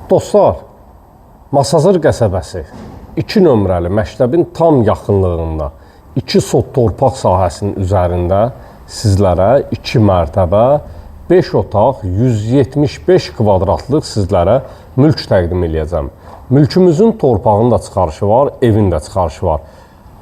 Dostlar, Masazır qəsəbəsi 2 nömrəli məktəbin tam yaxınlığında 2 sot torpaq sahəsinin üzərində sizlərə 2 mərtəbə, 5 otaq, 175 kvadratlıq sizlərə mülk təqdim edəcəm. Mülkümüzün torpağının da çıxarışı var, evin də çıxarışı var.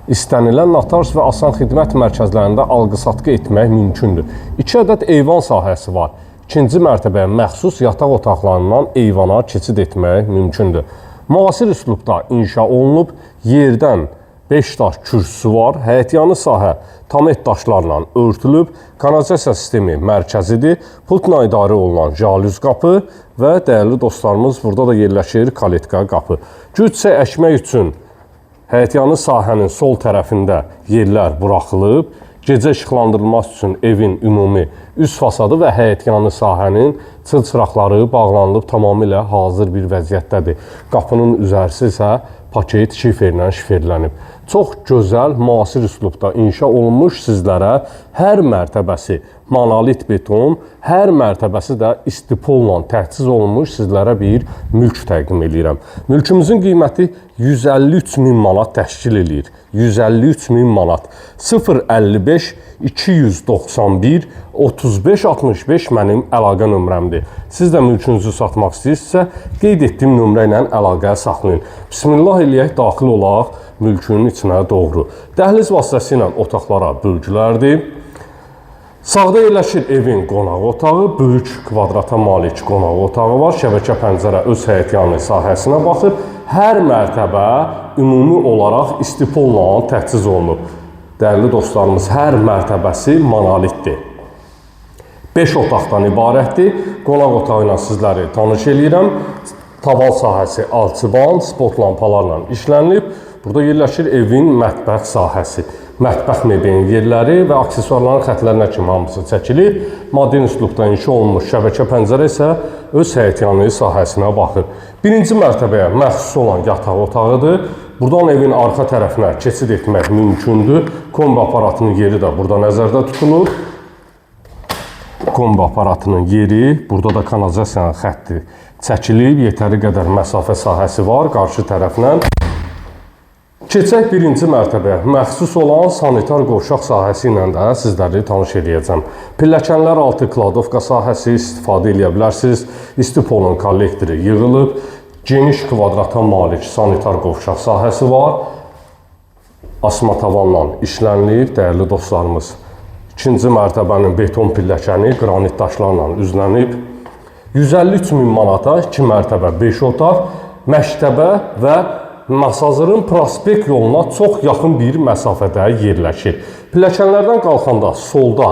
İstənilən notarius və asan xidmət mərkəzlərində alqı-satqı etmək mümkündür. 2 ədəd eyvan sahəsi var. 2-ci mərtəbəyə məxsus yataq otaqlarından eyvana keçid etmək mümkündür. Müasir üslubda inşa olunub, yerdən 5 daş kürsüsü var, həyətyanı sahə tamet daşlarla örtülüb, kanalizasiya sistemi mərkəzidir, pultla idarə olunan jalüz qapı və dəyərli dostlarımız burada da yerləşir kaletka qapı. Gücsə əkmək üçün həyətyanı sahənin sol tərəfində yerlər buraxılıb, gecə işıqlandırılması üçün evin ümumi üst fasadı və həyətyanı sahənin çırçıraqları bağlanılıb, tamamilə hazır bir vəziyyətdədir. Qapının üzərisi isə paket şiferlə şiferlənib. Çox gözəl, müasir üslubda inşa olunmuş sizlərə hər mərtəbəsi monolit beton, hər mərtəbəsi də istipolla təchiz olunmuş sizlərə bir mülk təqdim edirəm. Mülkümüzün qiyməti 153.000 manat təşkil edir. 153.000 manat. 055 291 3565 mənim əlaqə nömrəmdir. Siz də mülkünüzü satmaq istəyirsinizsə, qeyd etdiyim nömrə ilə əlaqə saxlayın. Bismillah eləyək, daxil olaq mülkünün içinə doğru. Dəhliz vasitəsilə otaqlara bölgülərdir. Sağda yerləşir evin qonaq otağı, böyük kvadrata malik qonaq otağı var. Şəbəkə pəncərə öz həyətyanı sahəsinə baxır. Hər mərtəbə ümumi olaraq istipolla təchiz olunub. Dəyərli dostlarımız, hər mərtəbəsi monolitdir. 5 otaqdan ibarətdir. Qonaq otağı ilə sizləri tanış eləyirəm. Tavan sahəsi alçıban, spot lampalarla işlənilib. Burada yerləşir evin mətbəx sahəsi. Mətbəx mebelinin yerləri və aksesuarların xətlərinə kimi hamısı çəkilir. Modern üslubda inşa olunmuş şəbəkə pəncərə isə öz həyətyanı sahəsinə baxır. Birinci mərtəbəyə məxsus olan yataq otağıdır. Buradan evin arxa tərəfinə keçid etmək mümkündür. Kombi aparatının yeri də burada nəzərdə tutulur. Kombi aparatının yeri, burada da kanalizasiyanın xətti çəkilib. Yetəri qədər məsafə sahəsi var qarşı tərəflə. Keçək birinci mərtəbəyə. Məxsus olan sanitar qovşaq sahəsi ilə də sizləri tanış edəcəm. Pilləkənlər altı kladovka sahəsi istifadə edə bilərsiniz. İstipolun kollektoru yığılıb. Geniş kvadrata malik sanitar qovşaq sahəsi var. Asma tavanla işlənilib, dəyərli dostlarımız. İkinci mərtəbənin beton pilləkəni qranit daşlarla üzlənib. 153.000 manata 2 mərtəbə 5 otaq, məktəbə və Masazırın prospekt yoluna çox yaxın bir məsafədə yerləşir. Pilləkənlərdən qalxanda solda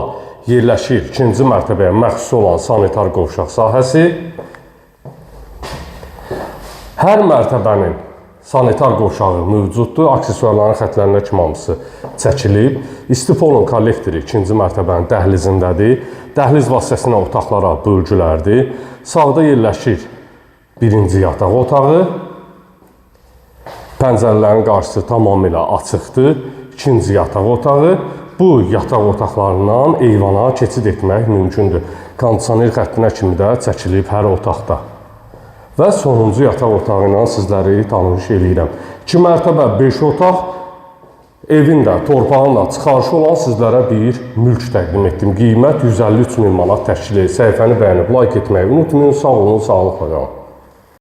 yerləşir ikinci mərtəbəyə məxsus olan sanitar qovşaq sahəsi. Hər mərtəbənin sanitar qovşağı mövcuddur. Aksesuarların xətlərinə kimi hamısı çəkilib. İstipolun kollektoru ikinci mərtəbənin dəhlizindədir. Dəhliz vasitəsilə otaqlara bölgülərdir. Sağda yerləşir birinci yataq otağı. Pəncərələrin qarşısı tamamilə açıqdır. İkinci yataq otağı. Bu yataq otaqlarından eyvana keçid etmək mümkündür. Kondisioner xəttinə kimi də çəkilib hər otaqda. Və sonuncu yataq otağı ilə sizləri tanış edirəm. 2 mərtəbə 5 otaq, evin də torpağın da çıxarışı olan sizlərə bir mülk təqdim etdim. Qiymət 153.000 manat təşkil edir. Səhifəni bəyənib like etməyi unutmayın. Sağ olun, sağlıqla qalın.